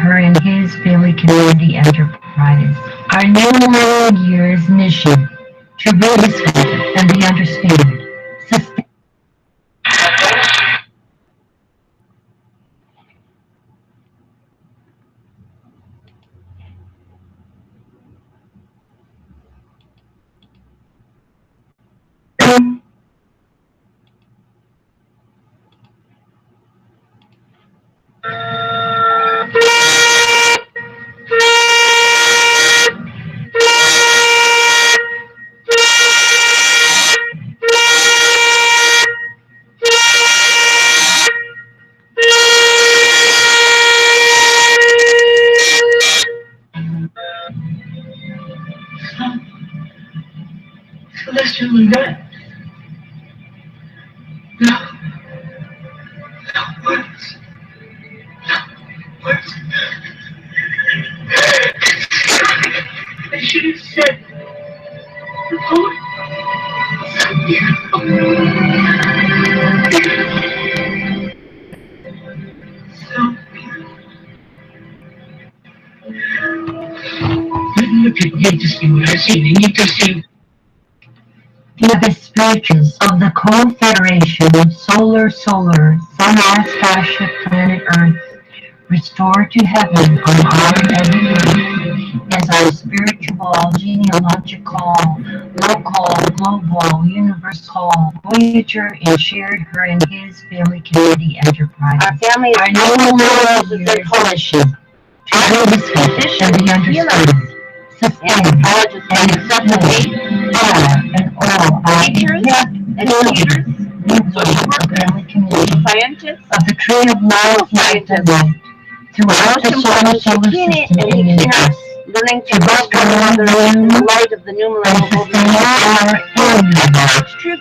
her and his family community enterprise. Our new year's mission to rediscover and be understood. That's really good. No. Words. Words. I should have said the poet. So beautiful. So beautiful. The people need to see what I see. They need to see the spirituals of the Confederation, solar, Szunnriszessz, planet Earth, restored to heaven on our every earth, as our spiritual, genealogical, local, global, universal, Voyager, and shared her and his family community enterprise. Our family is no year's mission to rediscover and be understood. Sustain and accept and all teachers, educators, social workers, scientists, of the tree of life, light and light, throughout the solar system and universe, learning to love one another in the light of the new millennial true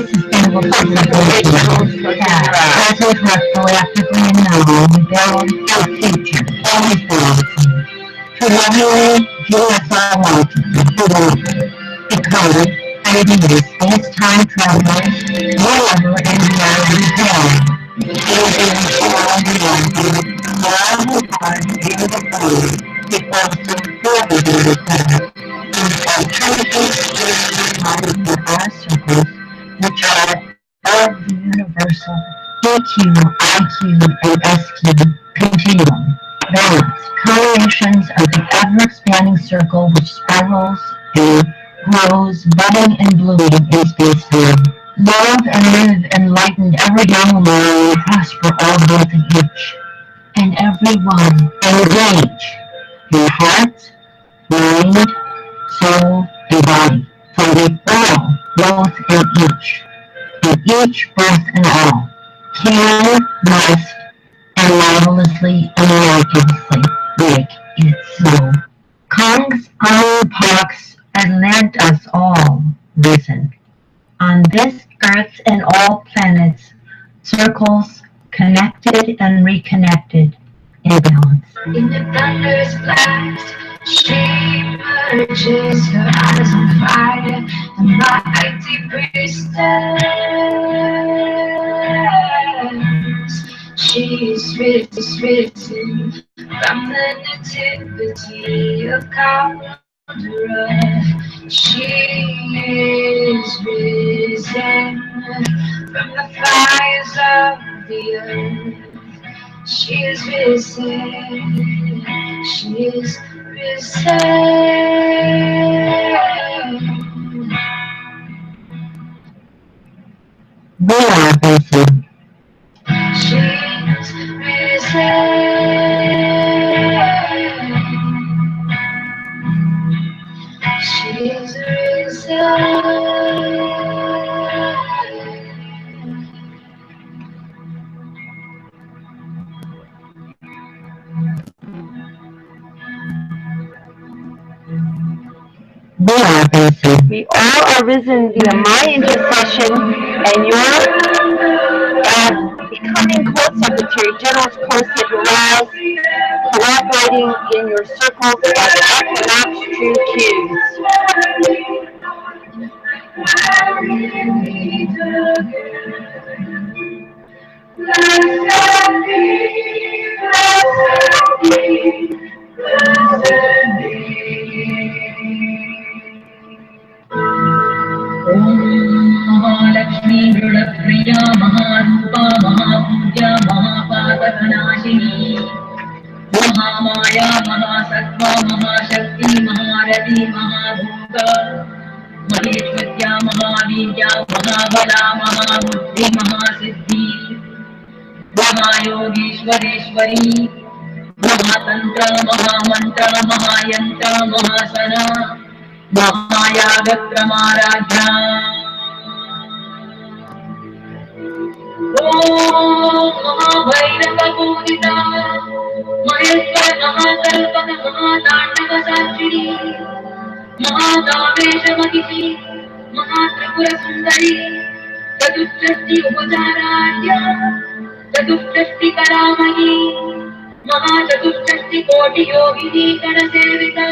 sustainable civilization present, proactively and now, we build our future, always building. To lovingly give our life, because ideas, space-time travelers, wherever and beyond we go. Which are of the universal EQ, IQ, and SQ continuum. Balance, combinations of the ever-expanding circle which spirals and grows, budding and blooming in space-time. Love and live enlightened every young man, prosper all both in each and every one. Engage your heart, mind, soul, and body. For we all, both in each, both and all, can, must, and marvelously and miraculously make it so. Kongs Anpax and let us all risen. On this earth and all planets, circles connected and reconnected in balance. In the thunder's blast, she emerges, her eyes on fire, the mighty priestess. She is risen from the nativity of Conqueror. She is risen from the fires of the earth. She is risen. She is risen. We are risen. She is risen. She is risen. We are risen. We all are risen via my intercession and your becoming Co-Secretary General's Co-Secretary collaborating in your circles as Equinox True Qs. Mahalakshmi दृढप्रिया महारूपा महापूज्या महापातकनाशिनी Mahamaya महासत्त्वा महाशक्ति महारथी महाभूता महेश्वर्या महावीर्या महाबला महाबुद्धि महासिद्धि महायोगीश्वरेश्वरी महातंत्र महामंत्र महायंत्र महासना महायागक्रमाराध्या महाभैरवपूजिता महेश्वर महाकल्पक महातांडव साक्षिणी महादावेशमहिषी महात्रिपुरसुन्दरी चतुष्षष्टि उपचाराढ्या चतुष्षष्टि कलामयी महाचतुष्षष्टि कोटि योगिनी गणसेविता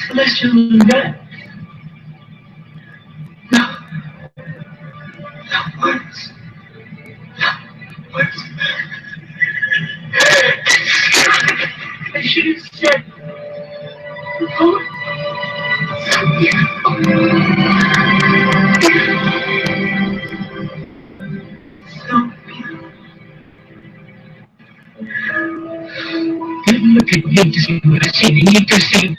Celestial event. No. No words. No words. I should have said, oh, so beautiful. So beautiful. Look at me to see what I see. You need to see.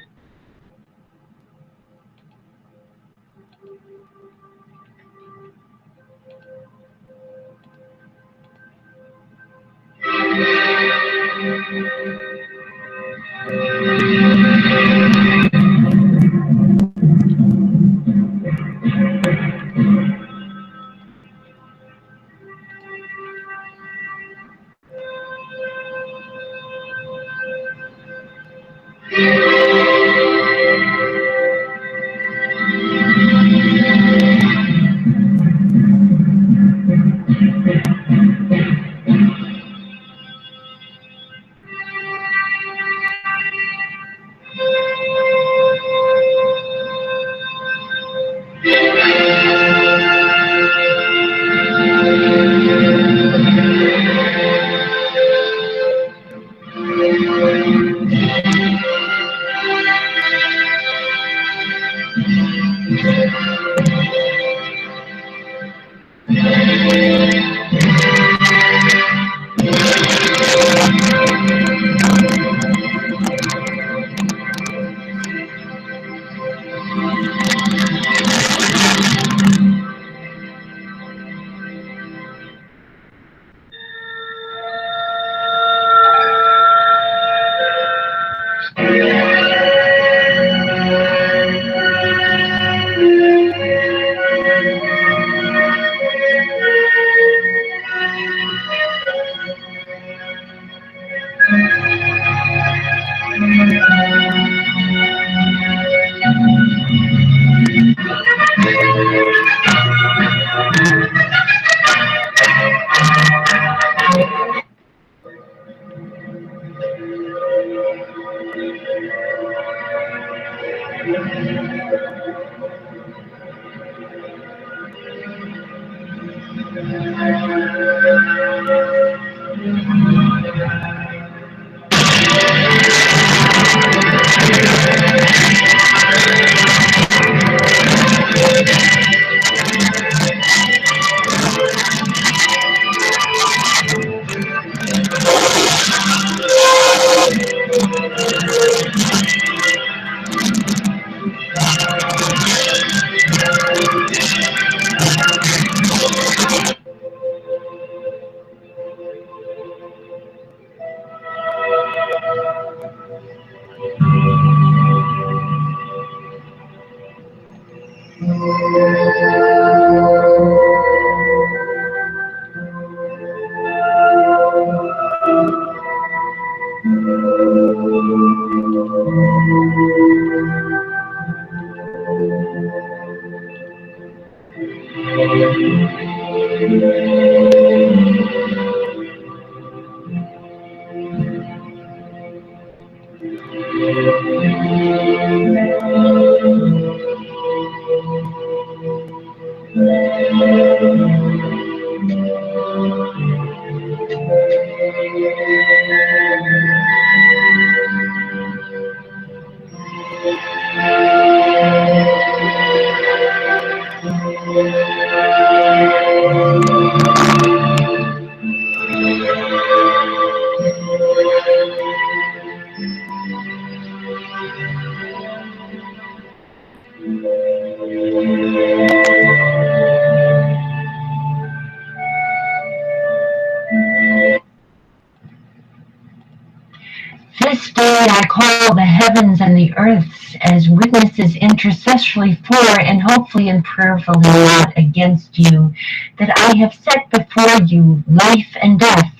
This day I call the heavens and the earths as witnesses intercessorily for and hopefully and prayerfully not against you, that I have set before you life and death,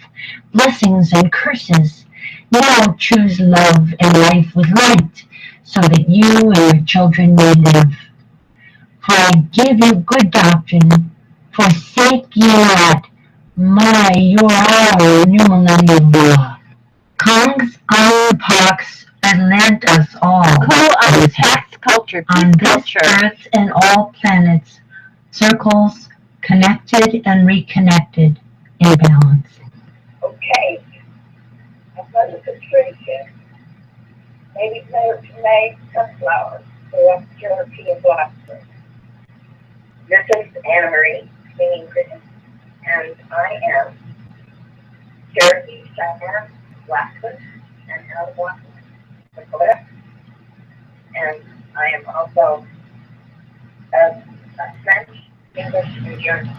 blessings and curses. Now choose love and life with light, so that you and your children may live. For I give you good doctrine, forsake ye not your our new millennium law. Kongs Pax and led us all Who on this tax culture, on peace this culture, earth and all planets, circles connected and reconnected in balance. Okay, I've got a subscription. Maybe May sunflowers for European Blackbird. This is Anna Marie singing Christmas, and I am Cherokee, Cheyenne, Blackfoot, and out of Washington, Dakota. And I am also a French, English, and German.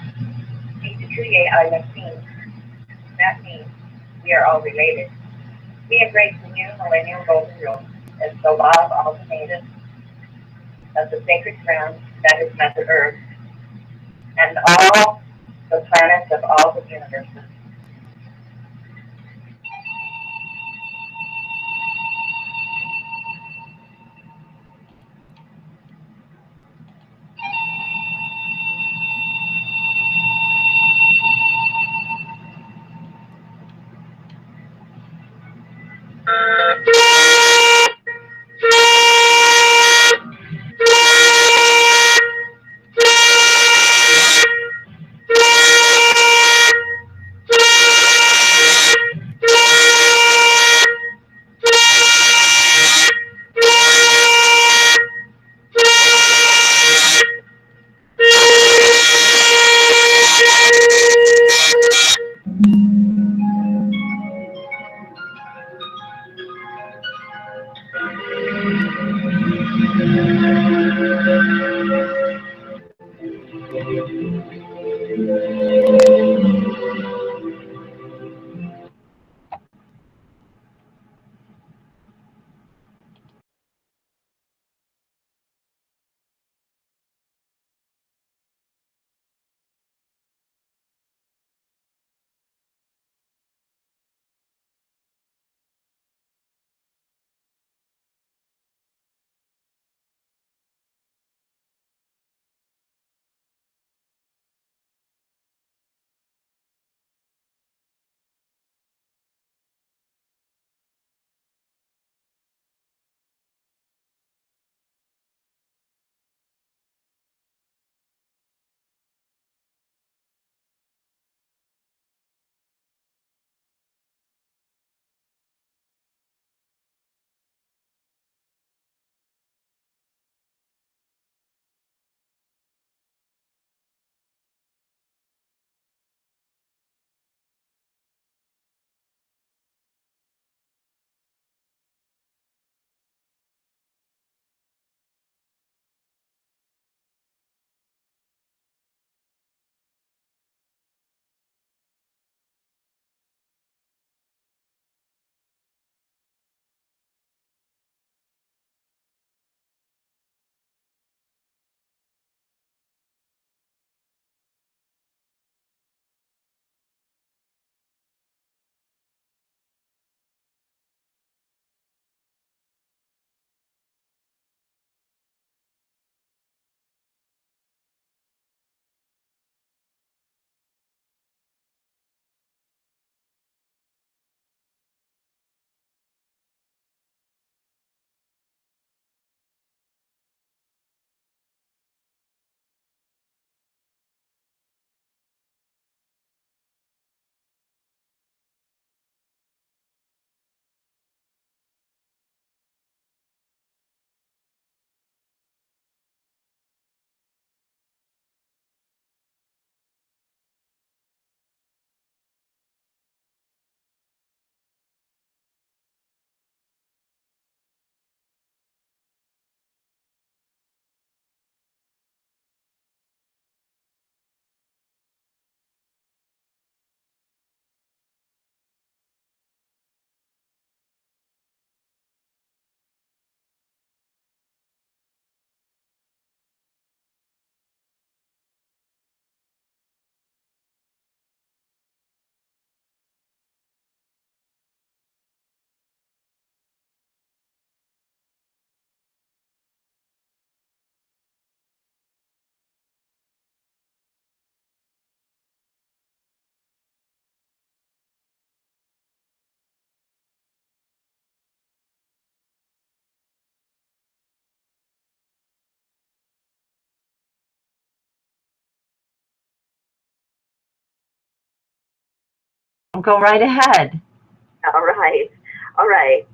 I have seen. That means we are all related. We embrace the new millennial golden rule as the law of all the natives of the sacred ground that is Mother Earth, and all the planets of all the universes. Go right ahead. All right. All right.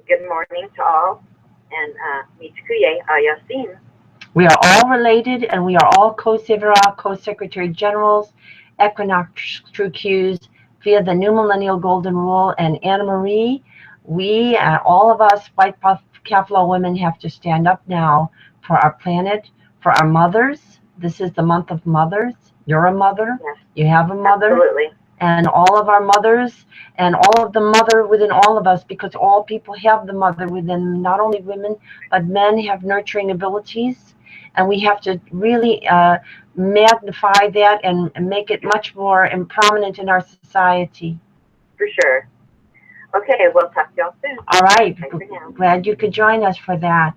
Good morning to all. And Michikuye Ayasin. We are all related, and we are all co-Severa, co-Secretary Generals, Equinox True Qs, via the New Millennial Golden Rule. And Anna Marie, we, all of us white Buffalo women, have to stand up now for our planet, for our mothers. This is the month of mothers. You're a mother. Yes. You have a mother. Absolutely. And all of our mothers, and all of the mother within all of us, because all people have the mother within, not only women, but men have nurturing abilities. And we have to really magnify that and make it much more prominent in our society. For sure. Okay, we'll talk to y'all soon. All right. Bye for now. Glad you could join us for that.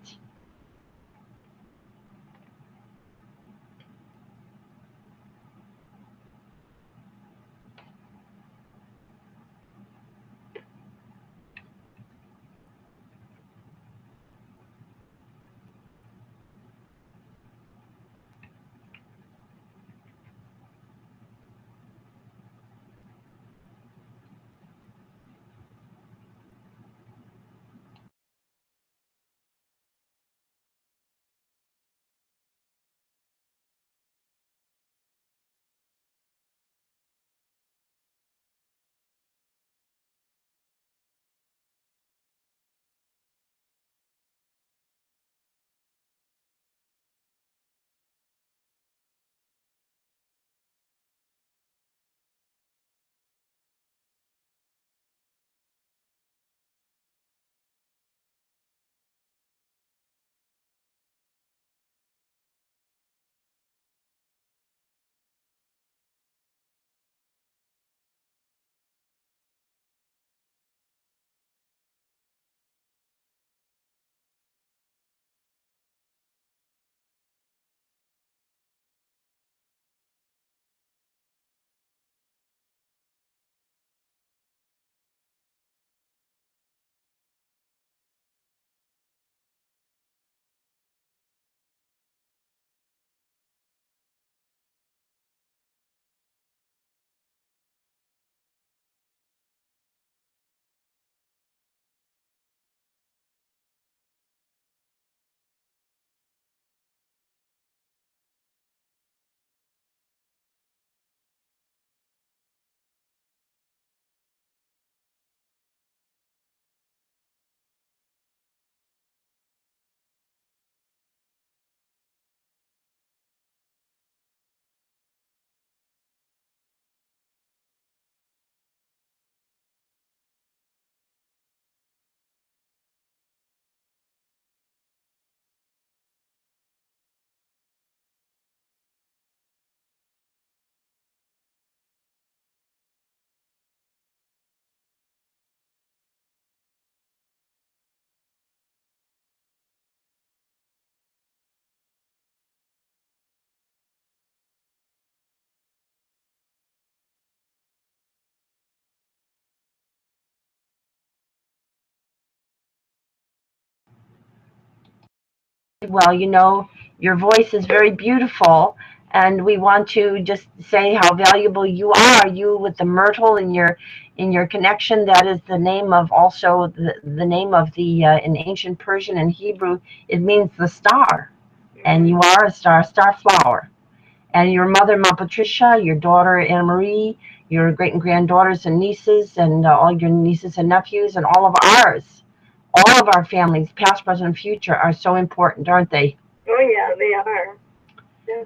Well, you know, your voice is very beautiful, and we want to just say how valuable you are. You with the myrtle in your connection. That is the name of also the name of the in ancient Persian and Hebrew. It means the star, and you are a star flower. And your mother, Ma Patricia, your daughter Anna Marie, your great and granddaughters and nieces, and all your nieces and nephews, and all of ours. All of our families, past, present, and future, are so important, aren't they? Oh, yeah, they are. Yeah.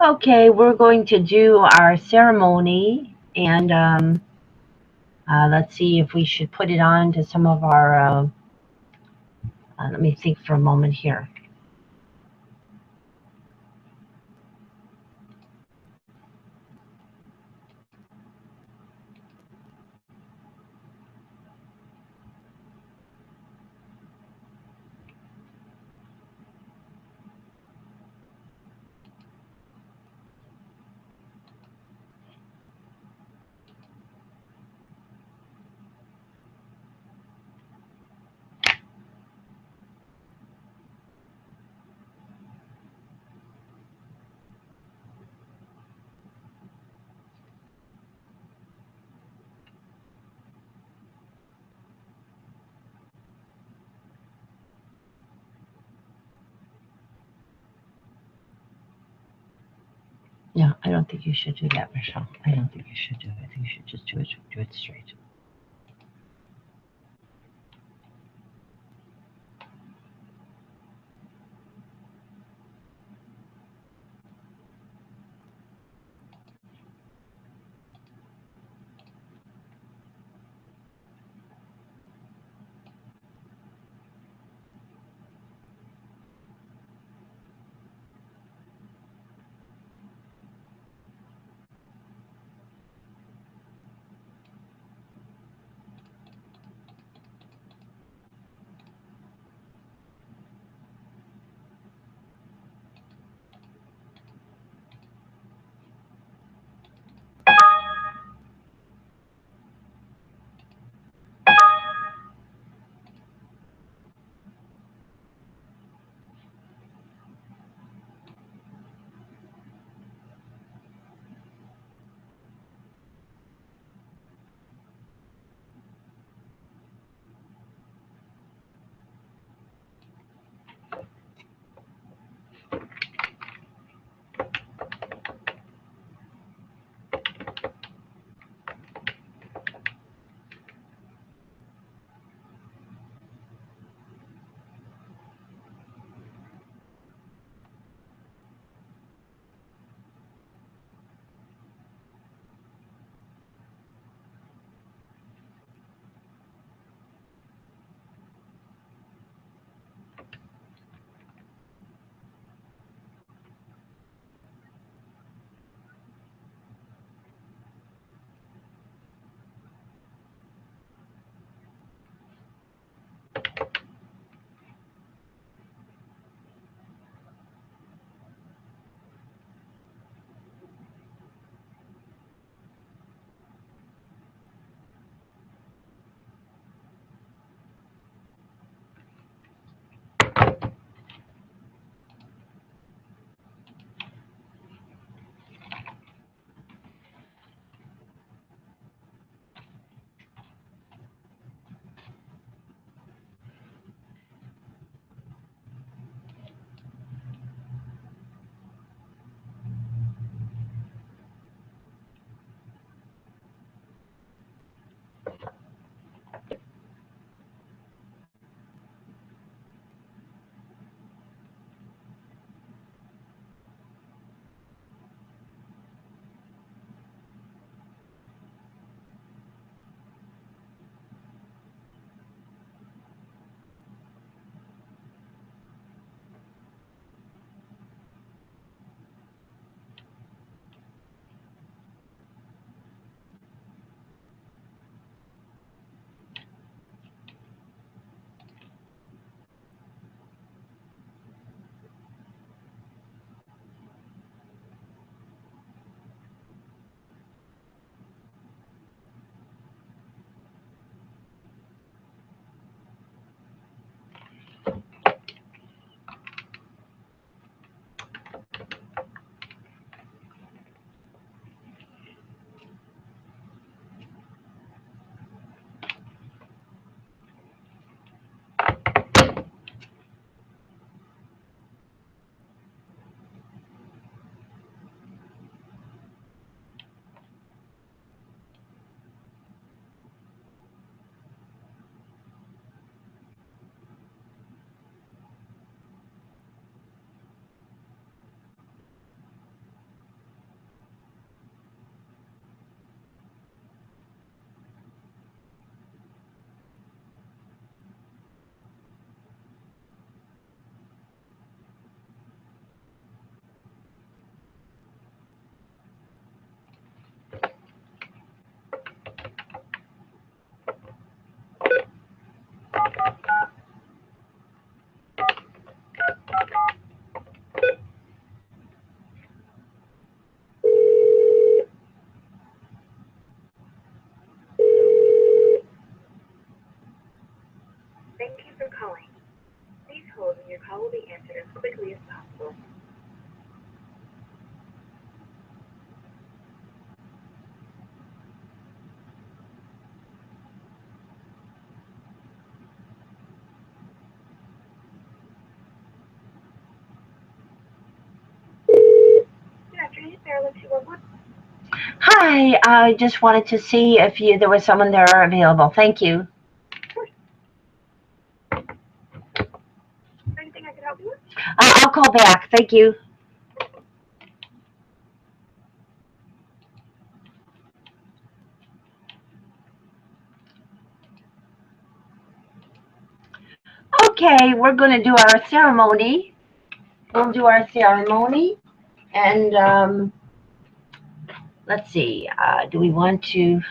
Okay, we're going to do our ceremony, and let's see if we should put it on to some of our, let me think for a moment here. No, I don't think you should do that, Michelle. I don't think you should do it. I think you should just do it straight. Thank you for calling. Please hold and your call will be answered as quickly as possible. Good afternoon, Maryland 211. Hi, I just wanted to see if there was someone there available. Thank you. Anything I can help you with? I'll call back. Thank you. Okay, we're going to do our ceremony. We'll do our ceremony. And let's see, do we want to...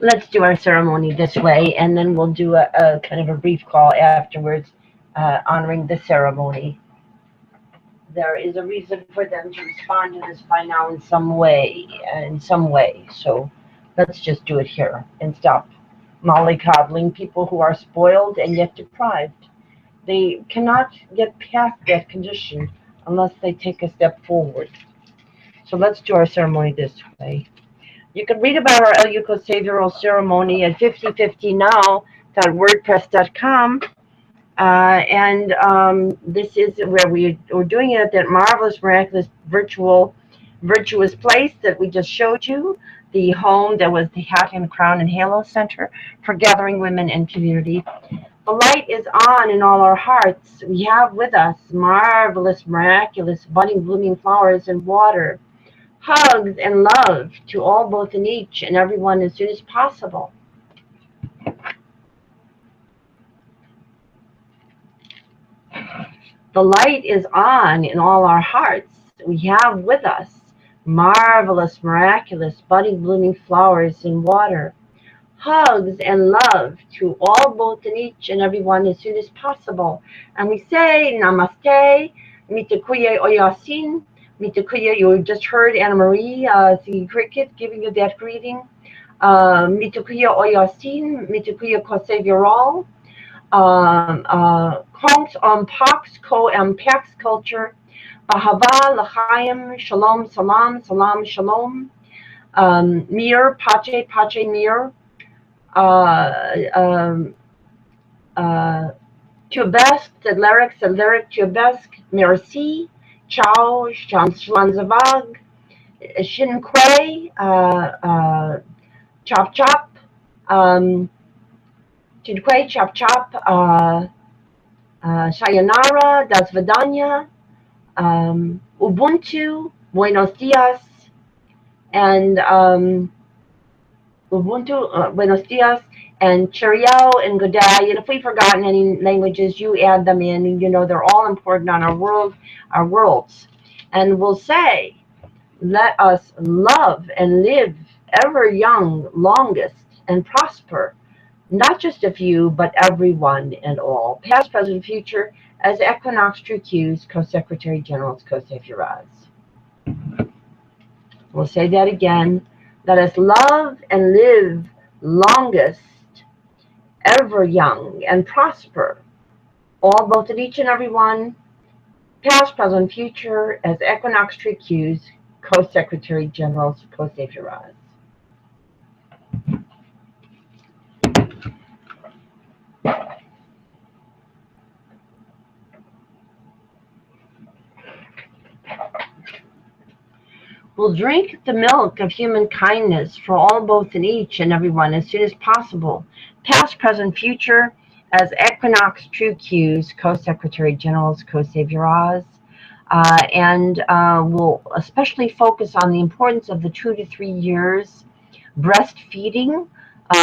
Let's do our ceremony this way, and then we'll do a kind of a brief call afterwards, honoring the ceremony. There is a reason for them to respond to this by now in some way, So let's just do it here and stop mollycoddling people who are spoiled and yet deprived. They cannot get past that condition unless they take a step forward. So let's do our ceremony this way. You can read about our El Yuko Savioral ceremony at 5050now.wordpress.com. This is where we're doing it at that marvelous, miraculous, virtuous place that we just showed you, the home that was the Hat and Crown and Halo Center for Gathering Women and Community. The light is on in all our hearts. We have with us marvelous, miraculous, budding, blooming flowers and water. Hugs and love to all, both and each, and everyone as soon as possible. The light is on in all our hearts. We have with us marvelous, miraculous, budding, blooming flowers and water. Hugs and love to all, both and each, and everyone as soon as possible. And we say namaste, Mitakuye Oyasin. Mitakuye, you just heard Anna Marie, the cricket, giving you that greeting. Mitakuye Oyasin, Mitakuye Kose Reall. Kongs Pax Ko Pax Culture. Bahava L'chaim Shalom Salam Salam Shalom. Mir Pache Pache Mir. Tubesk, Sedleric, Tubesk, Merci, Ciao, Schwanzavag, Shinquay, Chop Chop, Tidquay, Chop Chop, Sayonara, Das Vidanya, Ubuntu, Buenos Dias, and Ubuntu, Buenos Dias, and Cheerio and good day. And if we've forgotten any languages, you add them in. And, you know, they're all important on our worlds. And we'll say, let us love and live ever young, longest, and prosper, not just a few, but everyone and all, past, present, future, as Equinox True Q's Co-Secretary General, SZT. We'll say that again. Let us love and live longest, ever young, and prosper, all both in each and every one, past, present, future, as Equinox Tree Q's Co-Secretary General, SZT. We'll drink the milk of human kindness for all, both and each and every one, as soon as possible, past, present, future, as Equinox True Q's Co-Secretary General's Co-Savior's. And we'll especially focus on the importance of the 2 to 3 years breastfeeding,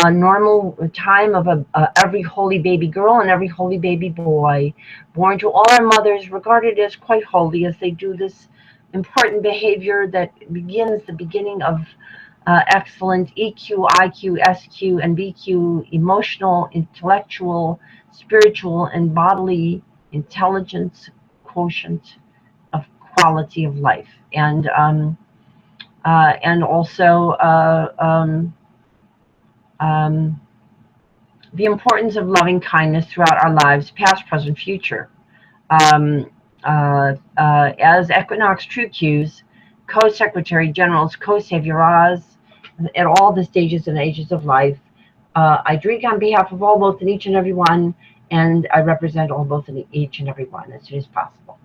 normal time of every holy baby girl and every holy baby boy born to all our mothers, regarded as quite holy, as they do this important behavior that begins the beginning of excellent EQ, IQ, SQ, and BQ, emotional, intellectual, spiritual, and bodily intelligence quotient of quality of life, and also the importance of loving kindness throughout our lives, past, present, future. As Equinox True Q's Co-Secretary General's Co-Savior's at all the stages and ages of life, I drink on behalf of all, both and each and every one, and I represent all, both and each and every one as soon as possible.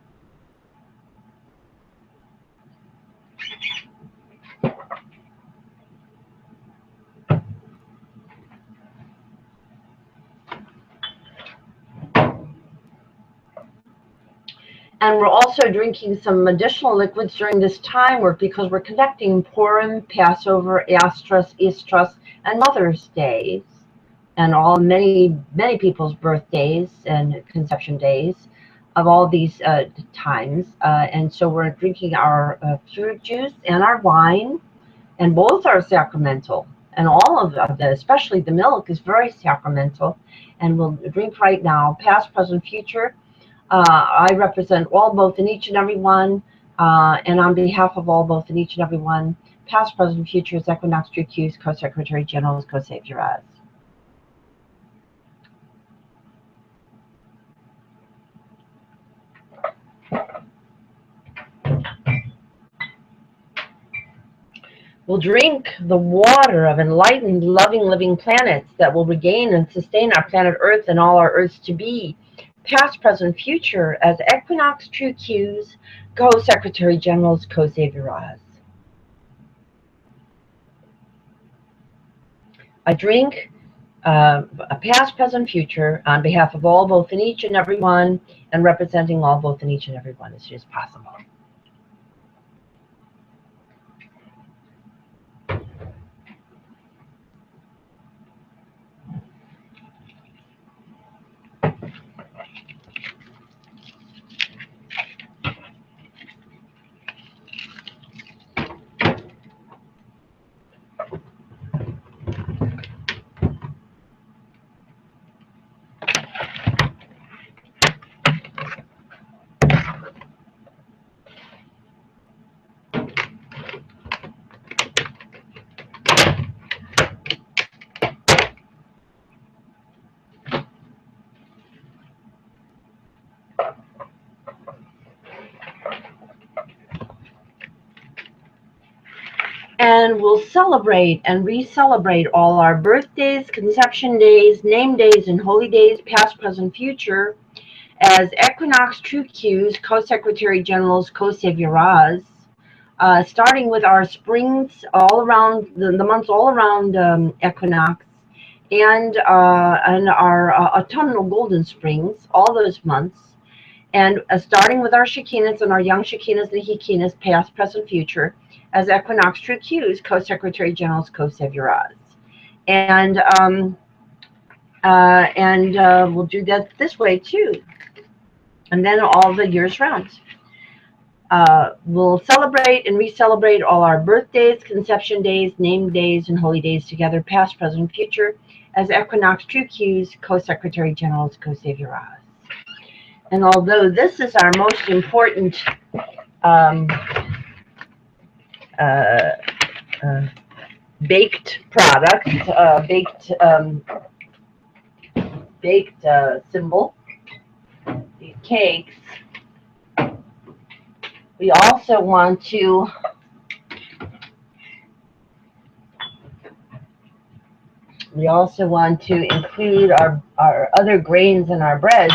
And we're also drinking some additional liquids during this time work, because we're connecting Purim, Passover, EARTHSZ, and Mother's Days, and many people's birthdays and conception days of all these times. And so we're drinking our fruit juice and our wine, and both are sacramental. And all of them, especially the milk, is very sacramental. And we'll drink right now, past, present, future. I represent all, both and each and every one, and on behalf of all, both and each and every one, past, present, future, as Equinox True Q's Co-Secretary General's Co-Savior's. We'll drink the water of enlightened, loving, living planets that will regain and sustain our planet Earth and all our Earths to be, past, present, future, as Equinox True Q's Co-Secretary General's Co-Savior's. I drink a past, present, future on behalf of all, both and each and every one, and representing all, both and each and every one as soon as possible. And we'll celebrate and re-celebrate all our birthdays, conception days, name days, and holy days, past, present, future, as Equinox True Qs, Co-Secretary Generals, Co-SZTARRISZE, starting with our springs all around, the months all around Equinox, and our autumnal golden springs, all those months, and starting with our Shekinahs and our young Shekinahs and Hekinahs, past, present, future, as Equinox True Qs, Co-Secretary Generals, Co-SZTARRISZE. And we'll do that this way too. And then all the years round. We'll celebrate and re-celebrate all our birthdays, conception days, name days, and holy days together, past, present, future, as Equinox True Qs, Co-Secretary Generals, Co-SZTARRISZE. And although this is our most important baked product, baked symbol, these cakes, we also want to include our other grains in our breads,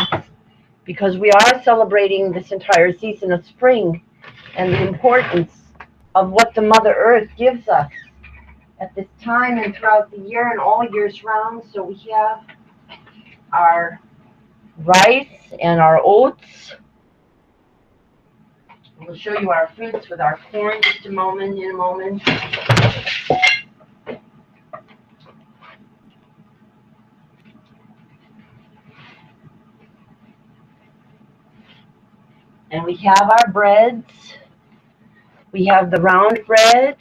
because we are celebrating this entire season of spring and the importance of what the Mother Earth gives us at this time and throughout the year and all years round. So we have our rice and our oats. We'll show you our fruits with our corn in a moment. And we have our breads. We have the round bread.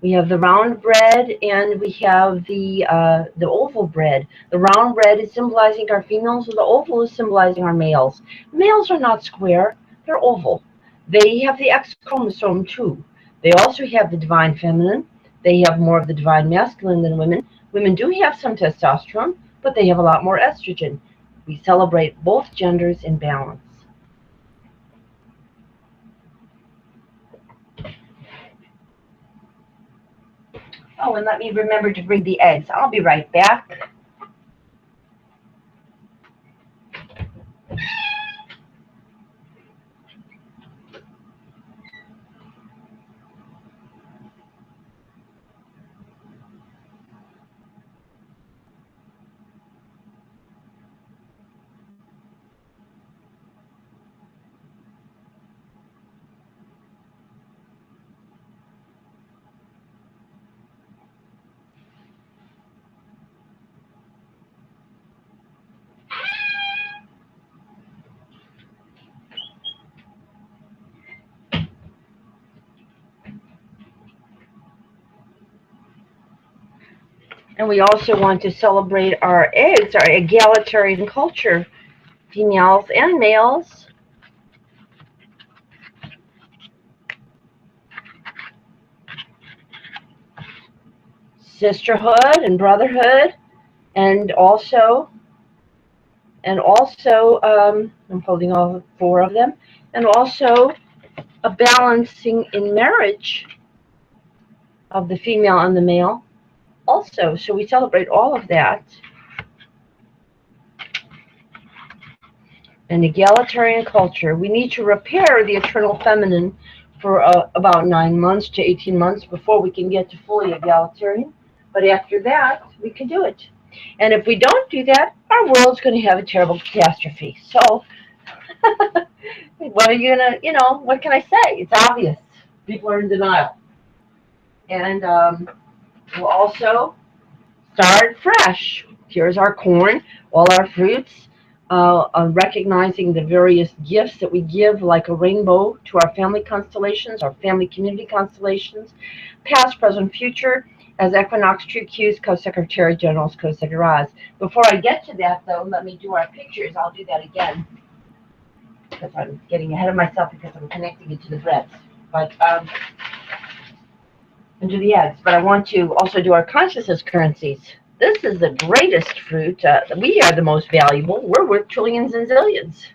We have the round bread, and we have the oval bread. The round bread is symbolizing our females, and the oval is symbolizing our males. Males are not square; they're oval. They have the X chromosome too. They also have the divine feminine. They have more of the divine masculine than women. Women do have some testosterone, but they have a lot more estrogen. We celebrate both genders in balance. Oh, and let me remember to bring the eggs. I'll be right back. And we also want to celebrate our eggs, our egalitarian culture, females and males. Sisterhood and brotherhood, and also I'm holding all four of them, and also a balancing in marriage of the female and the male also. So we celebrate all of that. An egalitarian culture. We need to repair the eternal feminine for about 9 months to 18 months before we can get to fully egalitarian. But after that, we can do it. And if we don't do that, our world's going to have a terrible catastrophe. So, what are you going to, what can I say? It's obvious. People are in denial. And we'll also start fresh. Here's our corn, all our fruits, recognizing the various gifts that we give, like a rainbow, to our family constellations, our family community constellations, past, present, future, as Equinox True Qs, Co-Secretary Generals, Co-SZTARRIZZE. Before I get to that, though, let me do our pictures. I'll do that again, because I'm getting ahead of myself because I'm connecting it to the breads. But and do the eggs. But I want to also do our consciousness currencies. This is the greatest fruit. We are the most valuable. We're worth trillions and zillions.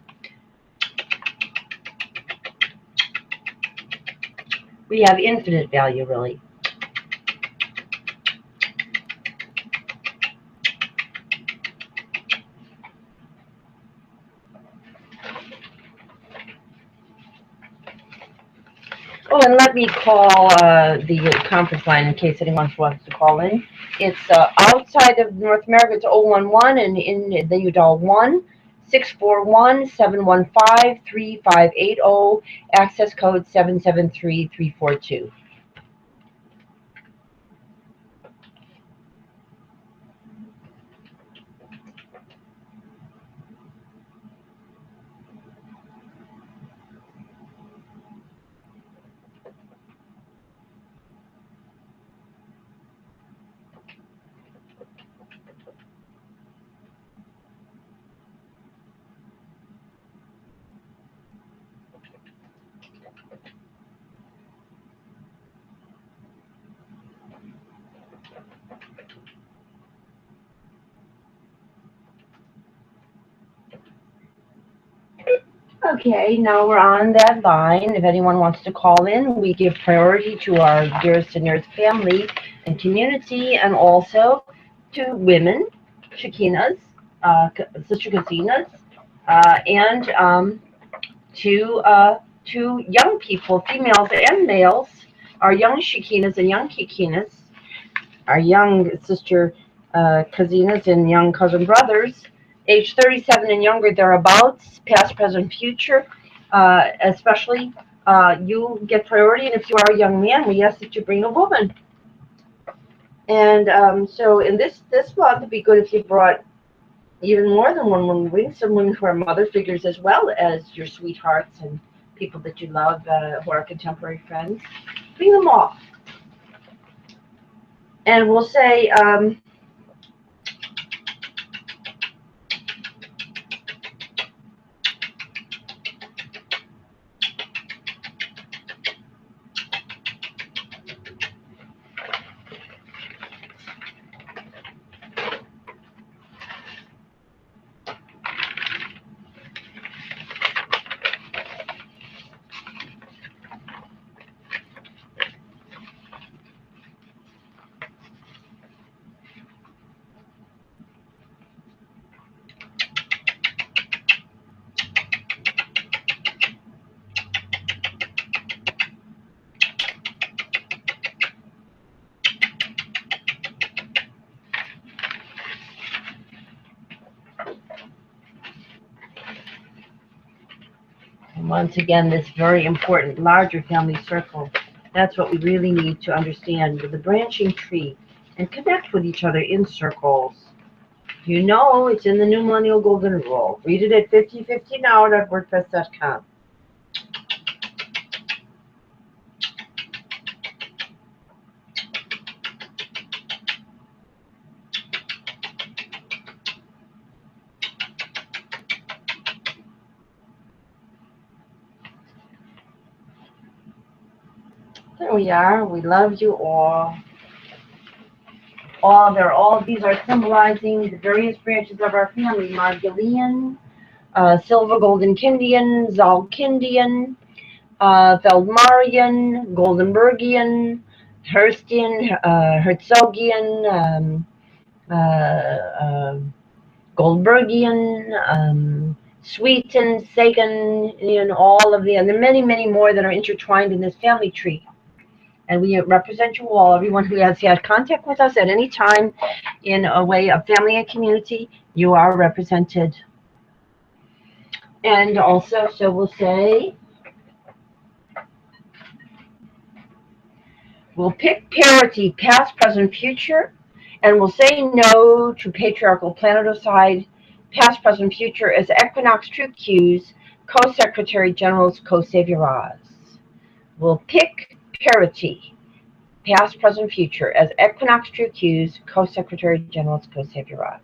We have infinite value, really. Oh, and let me call the conference line in case anyone wants to call in. It's outside of North America, it's 011, and then you dial 1-641-715-3580, access code 773342. Okay, now we're on that line. If anyone wants to call in, we give priority to our dearest and nearest family and community, and also to women, Shekinahs, sister Kazinas, and to young people, females and males, our young Shekinahs and young Kikinas, our young sister Kazinas and young cousin brothers, age 37 and younger, thereabouts, past, present, future, especially you get priority. And if you are a young man, we ask that you bring a woman. And so in this month, it'd be good if you brought even more than one woman. Bring some women who are mother figures as well as your sweethearts and people that you love who are contemporary friends. Bring them all. And we'll say, once again, this very important larger family circle. That's what we really need to understand with the branching tree and connect with each other in circles. You know, it's in the New Millennial Golden Rule. Read it at 5050now.wordpress.com. There we are. We love you all. These are symbolizing the various branches of our family: Margolian, Silver Golden Kindian, Zalkindian, Feldmarian, Goldenbergian, Herstian, Herzogian, Goldbergian, Sweeten, Sagan, and all of and there are many, many more that are intertwined in this family tree. And we represent you all. Everyone who has had contact with us at any time in a way of family and community, you are represented. And also, so we'll say, we'll pick parity, past, present, future, and we'll say no to patriarchal planetocide, past, present, future, as Equinox True Q's Co-Secretary General's Co-Saviorage. We'll pick parity, past, present, future, as Equinox True Q's Co-Secretary General's Co-Saviorage.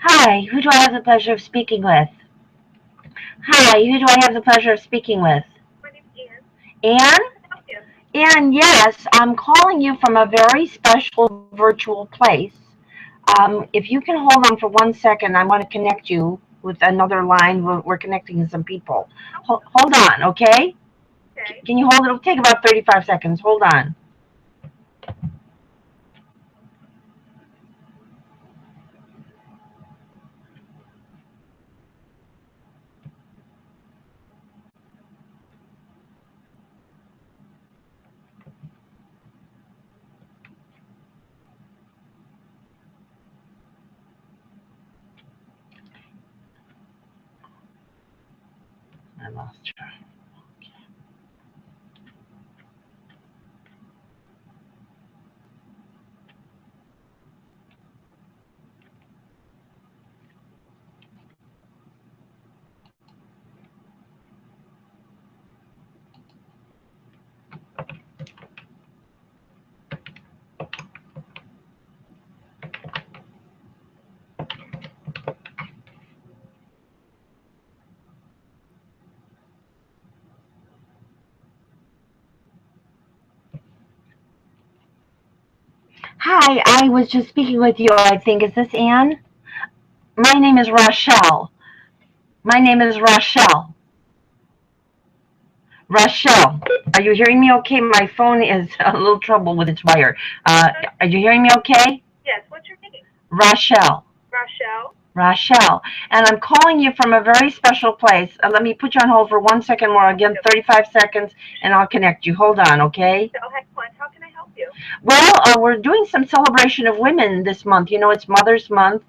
Hi, who do I have the pleasure of speaking with? Hi, who do I have the pleasure of speaking with? My name's Ann. Ann? How can I help you? Ann, yes, I'm calling you from a very special virtual place. If you can hold on for 1 second, I want to connect you with another line. We're connecting some people. Hold on, okay? Okay. Can you hold it? It'll take about 35 seconds. Hold on. I lost her. Hi, I was just speaking with you, I think. Is this Ann? My name is Rochelle. My name is Rochelle. Rochelle, are you hearing me okay? My phone is a little trouble with its wire. Are you hearing me okay? Yes, what's your name? Rochelle. Rochelle. Rochelle. And I'm calling you from a very special place. Let me put you on hold for 1 second more. Again, 35 seconds, and I'll connect you. Hold on, okay? Oh, excellent. How can I help you? Well, we're doing some celebration of women this month. You know, it's Mother's Month,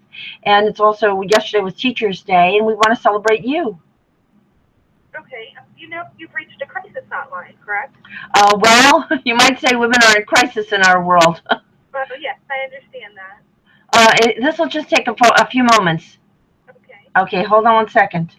and it's also, yesterday was Teacher's Day, and we want to celebrate you. Okay. You know, you've reached a crisis hotline, correct? Well, you might say women are in crisis in our world. Yes, I understand that. This will just take a few moments. Okay. Okay, hold on 1 second.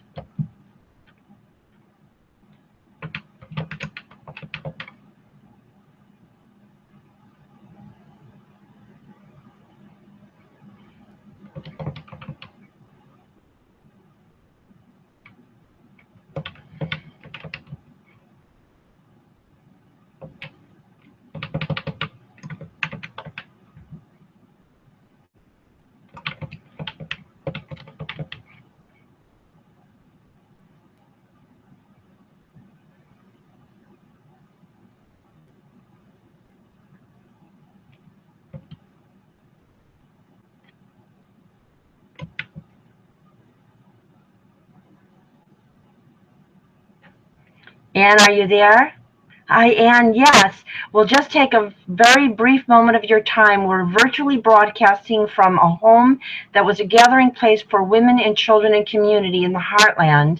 Ann, are you there? Hi, Ann. Yes, we'll just take a very brief moment of your time. We're virtually broadcasting from a home that was a gathering place for women and children and community in the Heartland.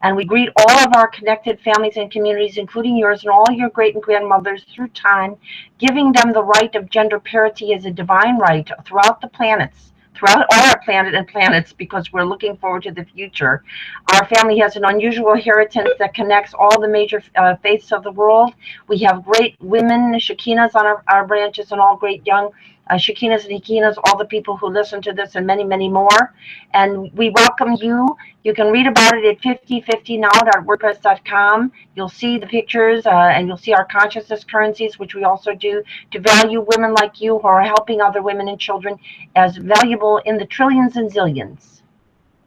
And we greet all of our connected families and communities, including yours and all your great and grandmothers through time, giving them the right of gender parity as a divine right throughout the planets. Throughout our planet and planets, because we're looking forward to the future. Our family has an unusual inheritance that connects all the major faiths of the world. We have great women, Shekinahs on our branches, and all great young Shekinahs and Hekinahs, all the people who listen to this, and many, many more. And we welcome you. You can read about it at 5050now.wordpress.com. You'll see the pictures, and you'll see our consciousness currencies, which we also do to value women like you who are helping other women and children as valuable in the trillions and zillions.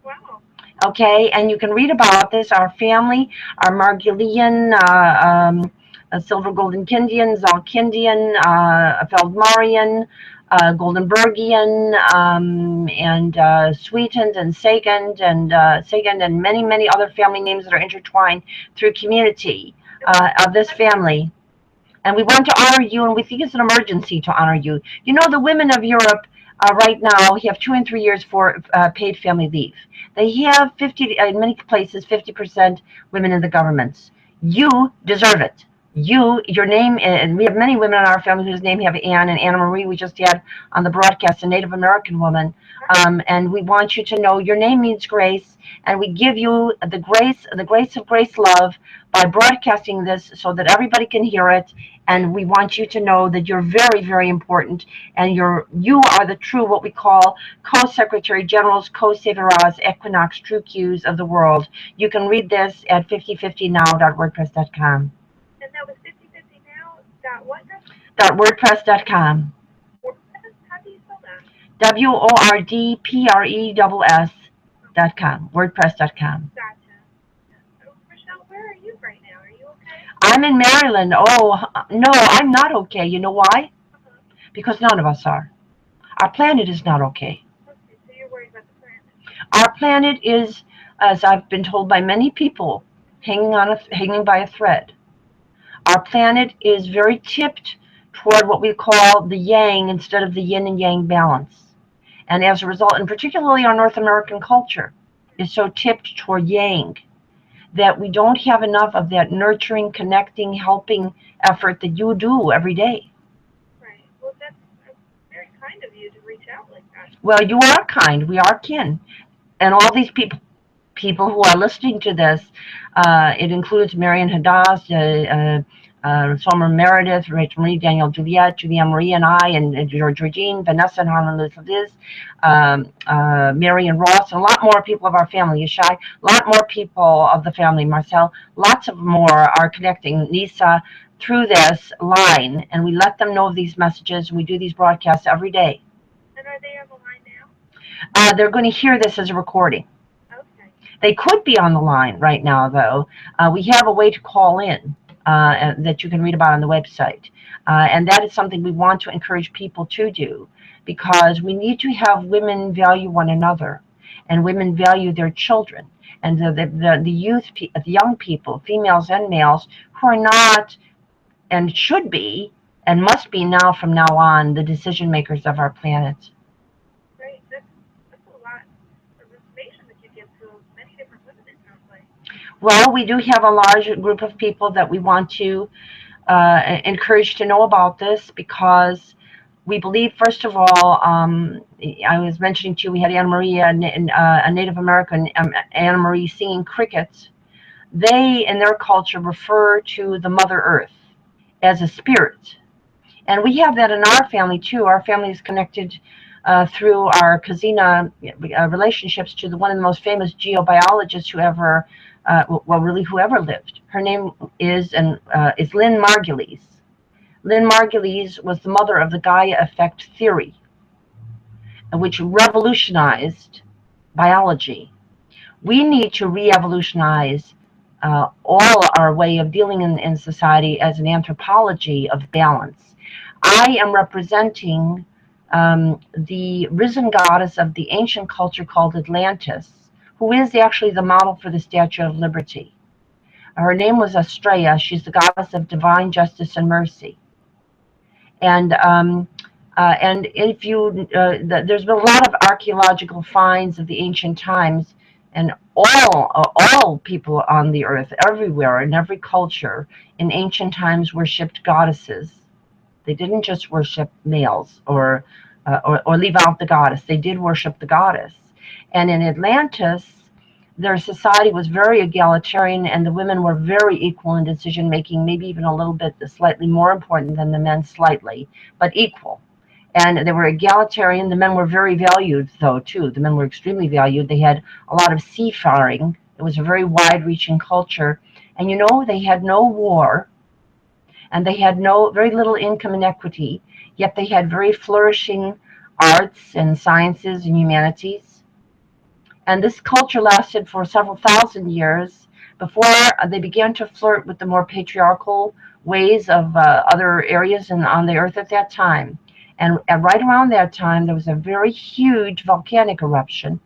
Wow. Okay, and you can read about this. Our family, our Margilian, Silver Golden Kindian, Zalkindian, Feldmarian, Goldenbergian, and Sweetend and Sagand and many, many other family names that are intertwined through community of this family. And we want to honor you, and we think it's an emergency to honor you. You know, the women of Europe right now have 2 and 3 years for paid family leave. They have 50, in many places, 50% women in the governments. You deserve it. Your name, and we have many women in our family whose name have Anne and Anna Marie. We just had on the broadcast a Native American woman, and we want you to know your name means grace, and we give you the grace of grace love by broadcasting this so that everybody can hear it. And we want you to know that you're very, very important, and you are the true, what we call co-secretary generals, co-saviras, equinox, true cues of the world. You can read this at 5050now.wordpress.com. And that was 5050 now. Dot what? .wordpress.com. How do you spell that? WORDPRESS.com. WordPress.com. Gotcha. Oh, Rochelle, where are you right now? Are you okay? I'm in Maryland. Oh, no, I'm not okay. You know why? Because none of us are. Our planet is not okay. Okay, so you're worried about the planet. Our planet is, as I've been told by many people, hanging by a thread. Our planet is very tipped toward what we call the yang instead of the yin and yang balance. And as a result, and particularly our North American culture is so tipped toward yang, that we don't have enough of that nurturing, connecting, helping effort that you do every day. Right. Well, that's very kind of you to reach out like that. Well, you are kind. We are kin. And all these people who are listening to this, it includes Marian Haddaz, Somer Meredith, Rachel Marie, Daniel Juliet, Julia Marie, and I, and Georgine, Vanessa, and Hannah Liz, Mary and Ross, and a lot more people of our family, Yeshai, a lot more people of the family, Marcel, lots of more are connecting, Nisa, through this line, and we let them know of these messages, and we do these broadcasts every day. And are they on the line now? They're going to hear this as a recording. Okay. They could be on the line right now, though. We have a way to call in that you can read about on the website. And that is something we want to encourage people to do, because we need to have women value one another, and women value their children, and the youth, the young people, females and males, who are not and should be and must be now from now on the decision makers of our planet. Right. That's a lot of information that you give to many different women, it sounds like. Well, we do have a large group of people that we want to encourage to know about this, because we believe, first of all, I was mentioning to you, we had Anna Marie, a Native American, Anna Marie singing crickets. They, in their culture, refer to the Mother Earth as a spirit. And we have that in our family, too. Our family is connected through our Kazina relationships to one of the most famous geobiologists who ever, who ever lived. Her name is Lynn Margulies. Lynn Margulies was the mother of the Gaia effect theory, which revolutionized biology. We need to re-evolutionize all our way of dealing in society as an anthropology of balance. I am representing the risen goddess of the ancient culture called Atlantis, who is actually the model for the Statue of Liberty. Her name was Astrea. She's the goddess of divine justice and mercy. And if you, there's been a lot of archaeological finds of the ancient times, and all people on the earth, everywhere, in every culture, in ancient times worshipped goddesses. They didn't just worship males or leave out the goddess. They did worship the goddess. And in Atlantis, their society was very egalitarian, and the women were very equal in decision making, maybe even a little bit slightly more important than the men, slightly, but equal. And they were egalitarian. The men were very valued, though, too. The men were extremely valued. They had a lot of seafaring. It was a very wide-reaching culture. And, you know, they had no war, and they had very little income inequity, yet they had very flourishing arts and sciences and humanities. And this culture lasted for several thousand years before they began to flirt with the more patriarchal ways of other areas on the earth at that time. And right around that time, there was a very huge volcanic eruption,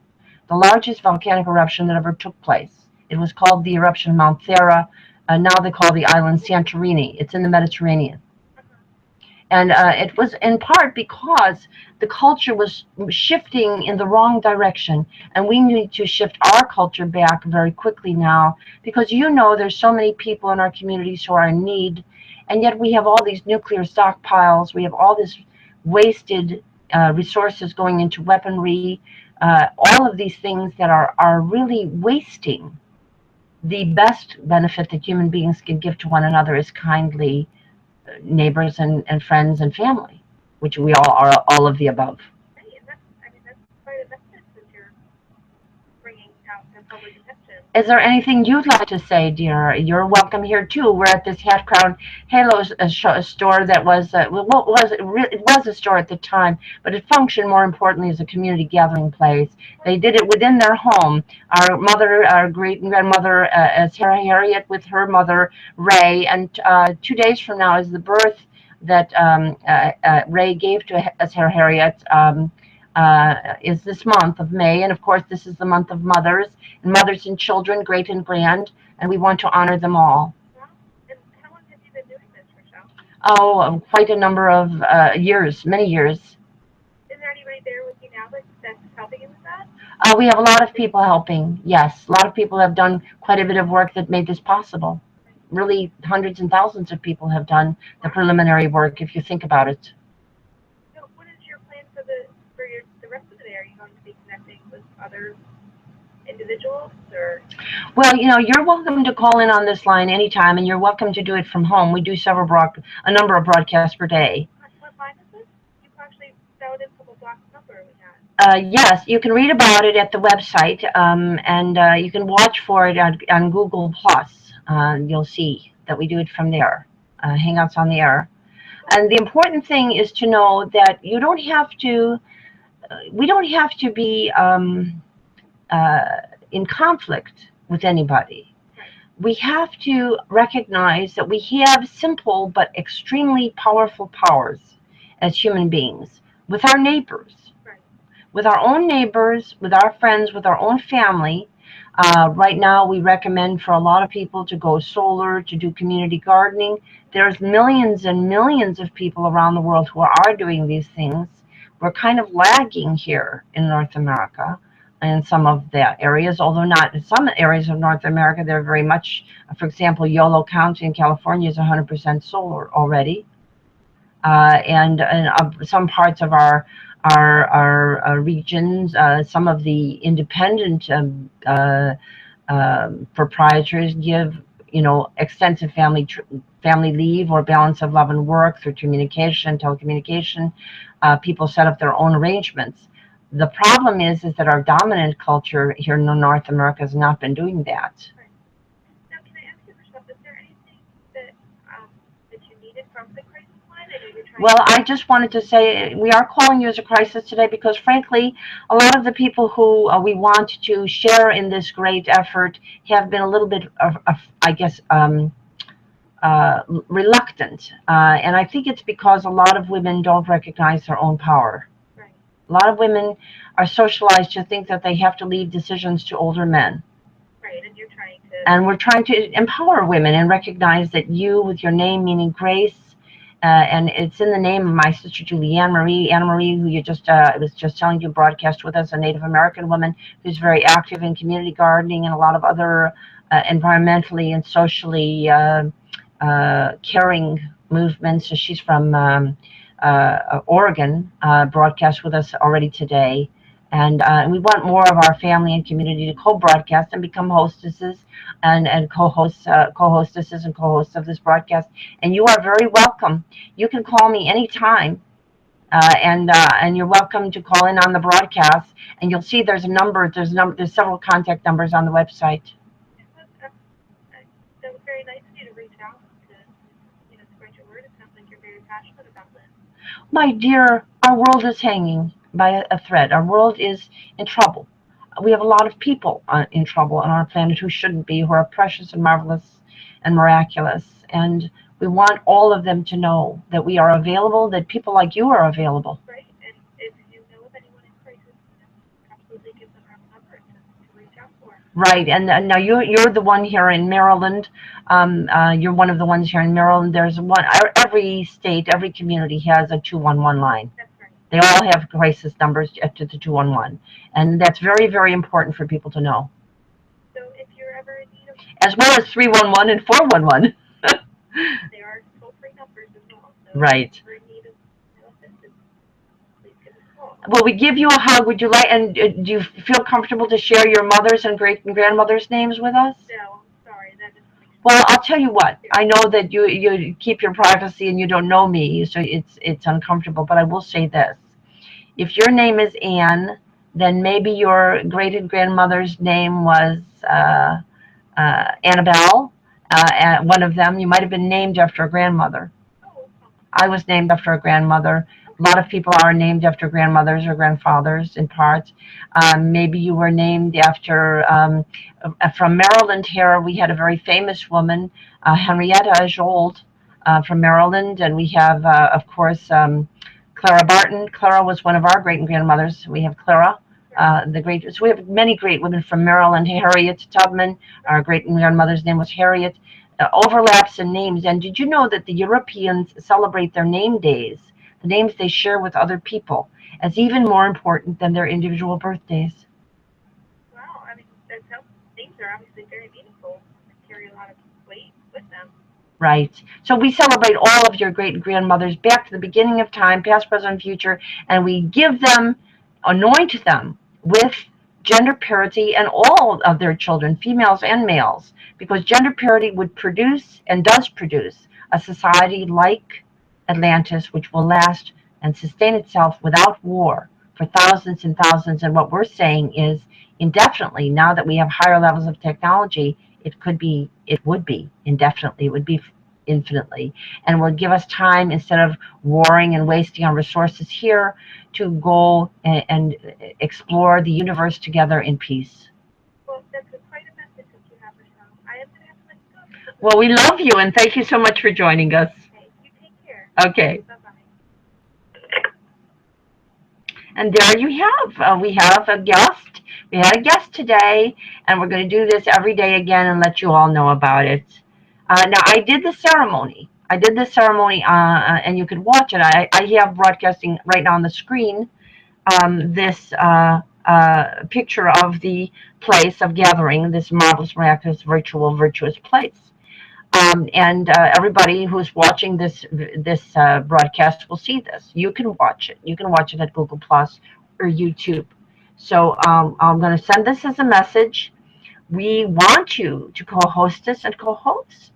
the largest volcanic eruption that ever took place. It was called the eruption of Mount Thera. Now they call the island Santorini. It's in the Mediterranean. And it was in part because the culture was shifting in the wrong direction. And we need to shift our culture back very quickly now, because there's so many people in our communities who are in need. And yet we have all these nuclear stockpiles. We have all this wasted resources going into weaponry. All of these things that are really wasting the best benefit that human beings can give to one another is kindly neighbors and friends and family, which we all are, all of the above. Right, and that's quite a message that you're bringing out to public attention. Is there anything you'd like to say, dear? You're welcome here too. We're at this Hat Crown Halo store that was it was a store at the time, but it functioned more importantly as a community gathering place. They did it within their home. Our great grandmother, Sarah Harriet, with her mother Ray, and 2 days from now is the birth that Ray gave to Sarah Harriet. Is this month of May, and of course this is the month of mothers and children, great and grand, and we want to honor them all. Well, and how long have you been doing this, Reall? Oh, quite a number of years, many years. Is there anybody there with you now that's helping you with that? We have a lot of people helping, yes. A lot of people have done quite a bit of work that made this possible. Really, hundreds and thousands of people have done the preliminary work, if you think about it. So what is your plan for the rest of the day? Are you going to be connecting with other individuals, or? Well, you're welcome to call in on this line anytime, and you're welcome to do it from home. We do a number of broadcasts per day. What line is this? You actually dialed in from a blocked number we had. Yes, you can read about it at the website, and you can watch for it on Google Plus. You'll see that we do it from there. Hangouts on the air. And the important thing is to know that we don't have to be in conflict with anybody. We have to recognize that we have simple but extremely powerful powers as human beings with our neighbors, with our own neighbors, with our friends, with our own family. Right now, we recommend for a lot of people to go solar, to do community gardening. There's millions and millions of people around the world who are doing these things. We're kind of lagging here in North America in some of the areas, although not in some areas of North America. They're very much, for example, Yolo County in California is 100% solar already. And some parts of our regions, some of the independent proprietors give, extensive family leave or balance of love and work through communication, telecommunication. People set up their own arrangements. The problem is that our dominant culture here in North America has not been doing that. Now, can I ask you, Reall, is there anything that you needed from the crisis line? Well, I just wanted to say we are calling you as a crisis today because, frankly, a lot of the people who we want to share in this great effort have been a little bit, I guess, reluctant. And I think it's because a lot of women don't recognize their own power. Right. A lot of women are socialized to think that they have to leave decisions to older men. Right, and you're trying to... And we're trying to empower women and recognize that you, with your name meaning grace, and it's in the name of my sister Julie Anne Marie, who you just was just telling you broadcast with us, a Native American woman who's very active in community gardening and a lot of other environmentally and socially caring movements. So she's from Oregon, broadcast with us already today. And we want more of our family and community to co-broadcast and become hostesses and co-hostesses and co-hosts of this broadcast. And you are very welcome. You can call me anytime, and you're welcome to call in on the broadcast. And you'll see there's a number. There's several contact numbers on the website. That was very nice of you to reach out to spread your word. It sounds like you're very passionate about this. My dear, our world is hanging by a thread. Our world is in trouble. we have a lot of people in trouble on our planet who shouldn't be, who are precious and marvelous and miraculous. And we want all of them to know that we are available, that people like you are available. Right, and if you know of anyone in crisis, absolutely give them our number to reach out for. Right, and now you're the one here in Maryland. You're one of the ones here in Maryland. There's one. Every state, every community has a 211 line. That's right. They all have crisis numbers to the 211, and that's very, very important for people to know. So if you're ever in need of, As well as 311 and 411. they are toll-free numbers as well. So Right. if you're in need of assistance, please give us a call. Well, we give you a hug. Would you like? And do you feel comfortable to share your mother's and great and grandmother's names with us? No, I'm sorry. That is. Well, I'll tell you what. I know that you keep your privacy and you don't know me, so it's uncomfortable. But I will say this: if your name is Anne, then maybe your great grandmother's name was Annabelle. One of them, you might have been named after a grandmother. I was named after a grandmother. A lot of people are named after grandmothers or grandfathers in part. Maybe you were named after, from Maryland here, we had a very famous woman, Henrietta Jold from Maryland. And we have, of course, Clara Barton. Clara was one of our great-grandmothers. We have Clara. So we have many great women from Maryland. Harriet Tubman, our great-grandmother's name was Harriet. Overlaps in names. And did you know that the Europeans celebrate their name days, the names they share with other people, as even more important than their individual birthdays? Wow, I mean, names are obviously very meaningful and carry a lot of weight with them. Right. So we celebrate all of your great-grandmothers back to the beginning of time, past, present, future, and we give them, anoint them with gender parity and all of their children, females and males, because gender parity would produce and does produce a society like Atlantis, which will last and sustain itself without war for thousands and thousands. And what we're saying is indefinitely, now that we have higher levels of technology, it would be indefinitely, it would be infinitely, and will give us time, instead of warring and wasting our resources here, to go and explore the universe together in peace. Well, that's quite a message that you have, Michelle. I am going to have to let you go. Well, we love you, and thank you so much for joining us. Okay, you take care. Okay. Bye-bye. And there you have, we have a guest. We had a guest today, and we're going to do this every day again and let you all know about it. Now, I did the ceremony. And you can watch it. I have broadcasting right now on the screen this picture of the place of gathering, this marvelous, miraculous, virtuous place. And everybody who's watching this broadcast will see this. You can watch it. You can watch it at Google Plus or YouTube. So I'm going to send this as a message. We want you to co-host this and co-host.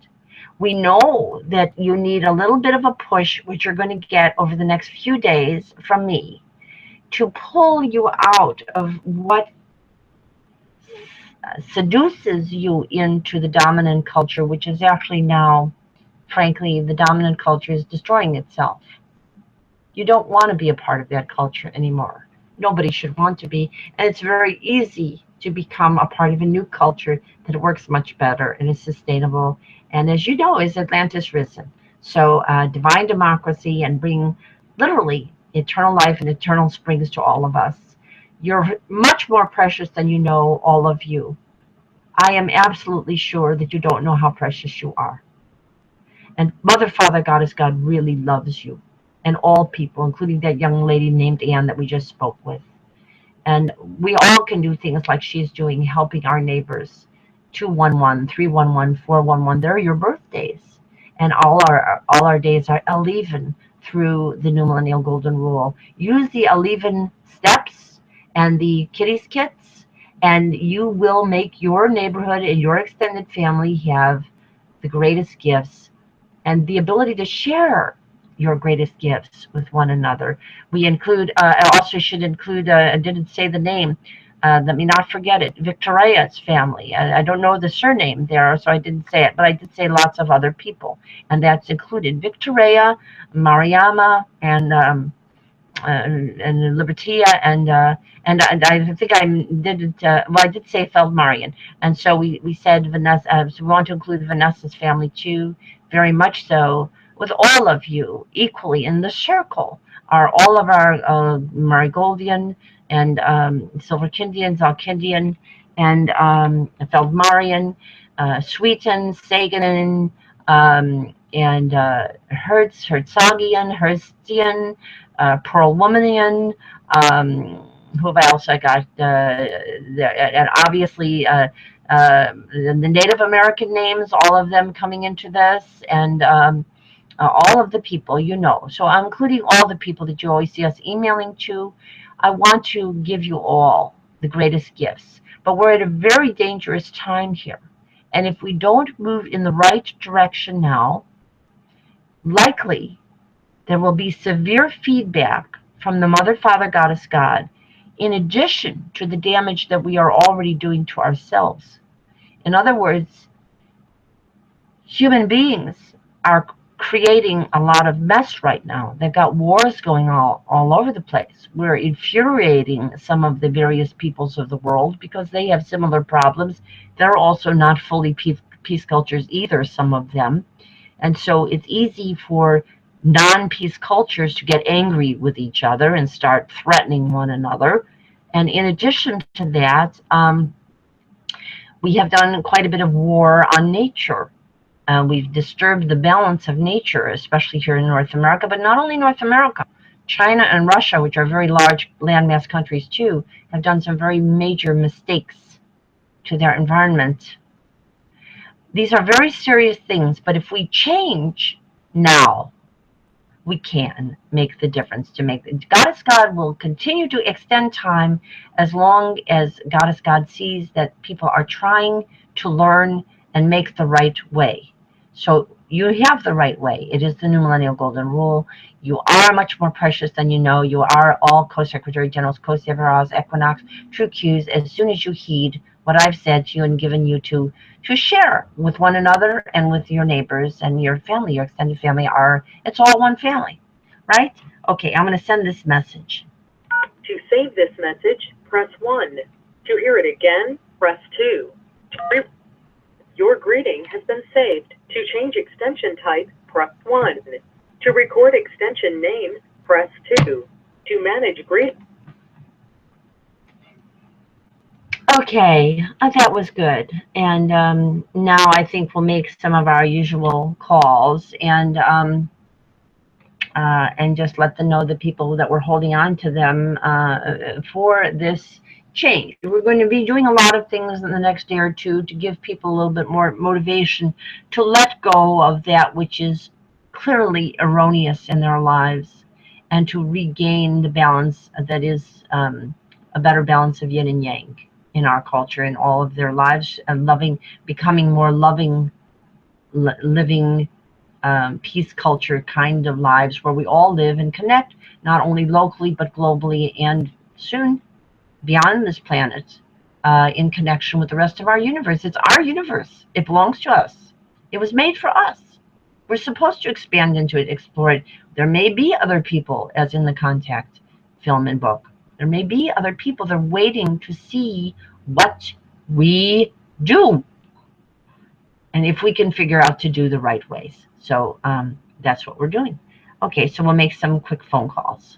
We know that you need a little bit of a push, which you're going to get over the next few days from me, to pull you out of what seduces you into the dominant culture, which is actually now, frankly, the dominant culture is destroying itself. You don't want to be a part of that culture anymore. Nobody should want to be. And it's very easy to become a part of a new culture that works much better and is sustainable. And as you know, is Atlantis risen. So divine democracy, and bring literally eternal life and eternal springs to all of us. You're much more precious than you know, all of you. I am absolutely sure that you don't know how precious you are. And Mother, Father, Goddess, God really loves you, and all people, including that young lady named Anne that we just spoke with. And we all can do things like she's doing, helping our neighbors. 211, 311, 411, they're your birthdays. And all our days are Alleven through the New Millennial Golden Rule. Use the Alleven steps and the kitties kits, and you will make your neighborhood and your extended family have the greatest gifts and the ability to share your greatest gifts with one another. We include, I also should include, I didn't say the name, let me not forget it, Victoria's family. I don't know the surname there, so I didn't say it, but I did say lots of other people, and that's included Victoria, Mariama, and Libertia, and I think I did it. Well, I did say Feldmarian, and so we said Vanessa. So we want to include Vanessa's family too, very much so. With all of you equally in the circle are all of our Marigoldian and Silverkindian, Zalkindian, and Feldmarian, Sweeten, Saganin, and Hertzogian, Herstian, Pearl Womanian, who have I also got, and obviously the Native American names, all of them coming into this, and all of the people, you know. So I'm including all the people that you always see us emailing to. I want to give you all the greatest gifts, but we're at a very dangerous time here. And if we don't move in the right direction now, likely there will be severe feedback from the Mother, Father, Goddess, God, in addition to the damage that we are already doing to ourselves. In other words, human beings are creating a lot of mess right now. They've got wars going all over the place. We're infuriating some of the various peoples of the world because they have similar problems. They're also not fully peace cultures either, some of them. And so it's easy for non-peace cultures to get angry with each other and start threatening one another. And in addition to that, we have done quite a bit of war on nature. We've disturbed the balance of nature, especially here in North America, but not only North America. China and Russia, which are very large landmass countries too, have done some very major mistakes to their environment. These are very serious things, but if we change now, we can make the difference. Goddess God will continue to extend time as long as Goddess God sees that people are trying to learn and make the right way. So you have the right way. It is the New Millennial Golden Rule. You are much more precious than you know. You are all Co-Secretary Generals, Co-Severas, Equinox, True Qs. As soon as you heed what I've said to you and given you to share with one another and with your neighbors and your family, your extended family, it's all one family, right? Okay, I'm going to send this message. To save this message, press 1. To hear it again, press 2. Your greeting has been saved. To change extension type, press 1. To record extension name, press 2. To manage greeting. Okay, that was good. And now I think we'll make some of our usual calls and just let them know the people that we're holding on to them for this change. We're going to be doing a lot of things in the next day or two to give people a little bit more motivation to let go of that which is clearly erroneous in their lives and to regain the balance that is a better balance of yin and yang in our culture, in all of their lives, and becoming more loving, living, peace culture kind of lives where we all live and connect, not only locally, but globally, and soon beyond this planet, in connection with the rest of our universe. It's our universe. It belongs to us. It was made for us. We're supposed to expand into it, explore it. There may be other people, as in the Contact film and book. There may be other people that are waiting to see what we do, and if we can figure out to do the right ways. So that's what we're doing. Okay, so we'll make some quick phone calls.